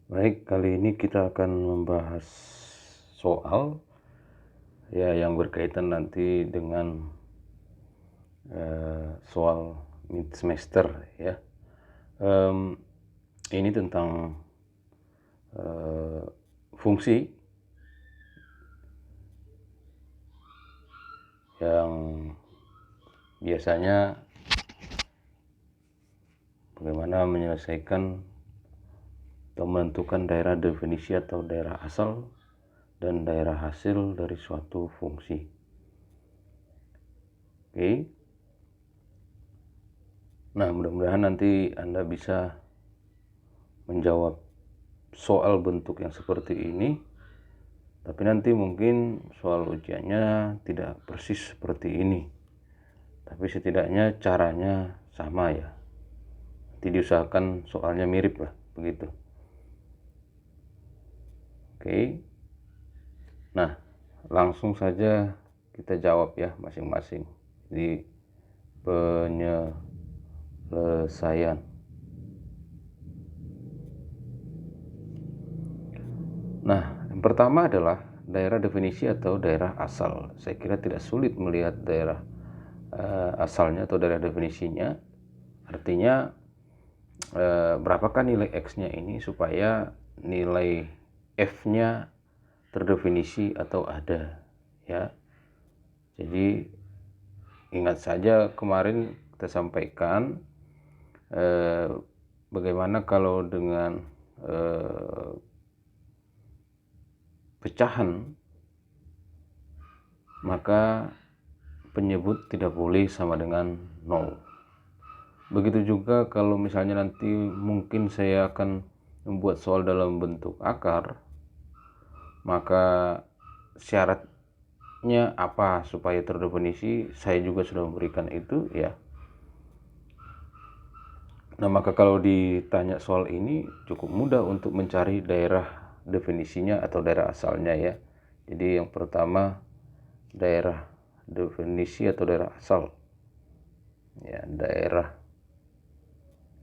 Baik, kali ini kita akan membahas soal yang berkaitan nanti dengan soal mid semester ya. Ini tentang fungsi yang biasanya bagaimana menyelesaikan atau menentukan daerah definisi atau daerah asal dan daerah hasil dari suatu fungsi. Oke. Nah, mudah-mudahan nanti Anda bisa menjawab soal bentuk yang seperti ini, tapi nanti mungkin soal ujiannya tidak persis seperti ini, tapi setidaknya caranya sama ya. Nanti diusahakan soalnya mirip lah, begitu. Oke. Nah, langsung saja kita jawab ya masing-masing di penyelesaian. Nah, yang pertama adalah daerah definisi atau daerah asal. Saya kira tidak sulit melihat daerah asalnya atau daerah definisinya. Artinya berapakah nilai X-nya ini supaya nilai F-nya terdefinisi atau ada ya. Jadi ingat saja kemarin kita sampaikan bagaimana kalau dengan pecahan maka penyebut tidak boleh sama dengan 0. Begitu juga kalau misalnya nanti mungkin saya akan membuat soal dalam bentuk akar, maka syaratnya apa supaya terdefinisi, saya juga sudah memberikan itu ya. Nah, maka kalau ditanya soal ini cukup mudah untuk mencari daerah definisinya atau daerah asalnya ya. Jadi yang pertama daerah definisi atau daerah asal ya, daerah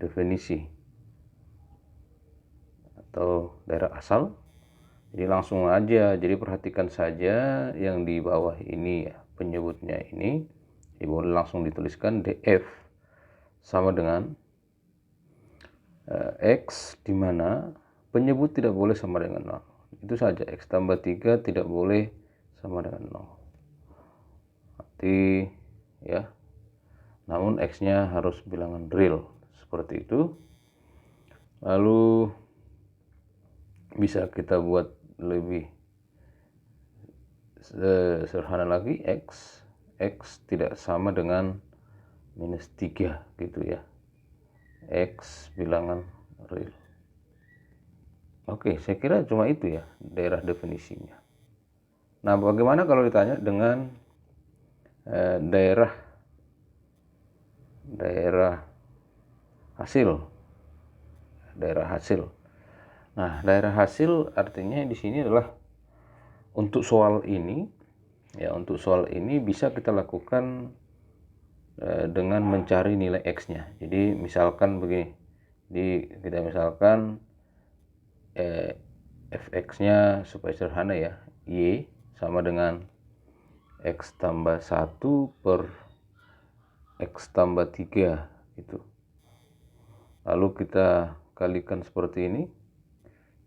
definisi atau daerah asal. Jadi langsung aja, jadi perhatikan saja yang di bawah ini ya, penyebutnya ini boleh langsung dituliskan DF sama dengan X, di mana penyebut tidak boleh sama dengan 0. Itu saja, X tambah 3 tidak boleh sama dengan 0. Nanti ya, namun X-nya harus bilangan real, seperti itu. Lalu bisa kita buat lebih sederhana lagi, X tidak sama dengan minus 3 gitu ya. X bilangan real. Oke, saya kira cuma itu ya daerah definisinya. Nah, bagaimana kalau ditanya dengan daerah hasil? Daerah hasil. Nah, daerah hasil artinya di sini adalah untuk soal ini bisa kita lakukan dengan mencari nilai X-nya. Jadi misalkan begini, kita misalkan fx-nya supaya sederhana ya, Y sama dengan X tambah 1 per X tambah 3 gitu. Lalu kita kalikan seperti ini,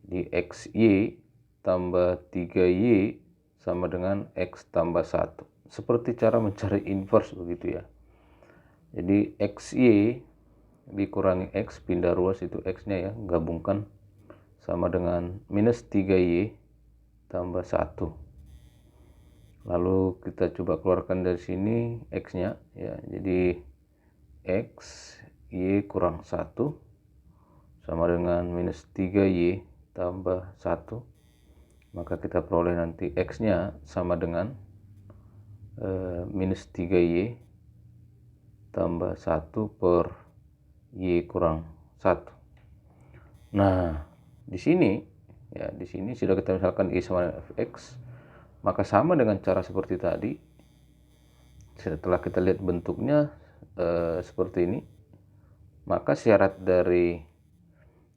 di XY tambah 3Y sama dengan X tambah 1. Seperti cara mencari inverse begitu ya. Jadi XY dikurangi X, pindah ruas itu X-nya ya, gabungkan sama dengan minus 3Y tambah 1. Lalu kita coba keluarkan dari sini X-nya ya. Jadi X Y kurang 1 sama dengan minus 3Y tambah 1. Maka kita peroleh nanti X-nya sama dengan minus 3Y tambah 1 per Y kurang 1. Nah, di sini sudah kita misalkan Y sama dengan fx, maka sama dengan cara seperti tadi. Setelah kita lihat bentuknya seperti ini, maka syarat dari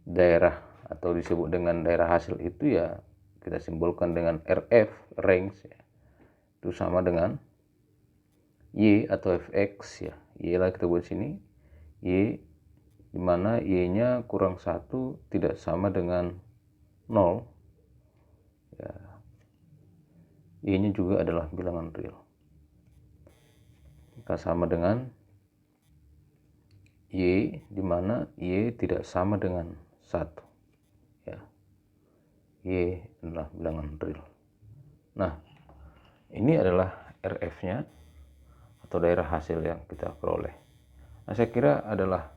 daerah atau disebut dengan daerah hasil itu ya kita simbolkan dengan RF, range ya. Itu sama dengan Y atau Fx ya. Y lah kita buat sini. Y dimana Y-nya kurang 1 tidak sama dengan 0 ya. Y-nya juga adalah bilangan real. Maka sama dengan Y dimana Y tidak sama dengan 1 ya. Y adalah bilangan real. Nah, ini adalah RF-nya atau daerah hasil yang kita peroleh. Nah, saya kira adalah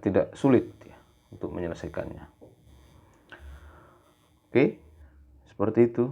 tidak sulit ya untuk menyelesaikannya. Oke, seperti itu.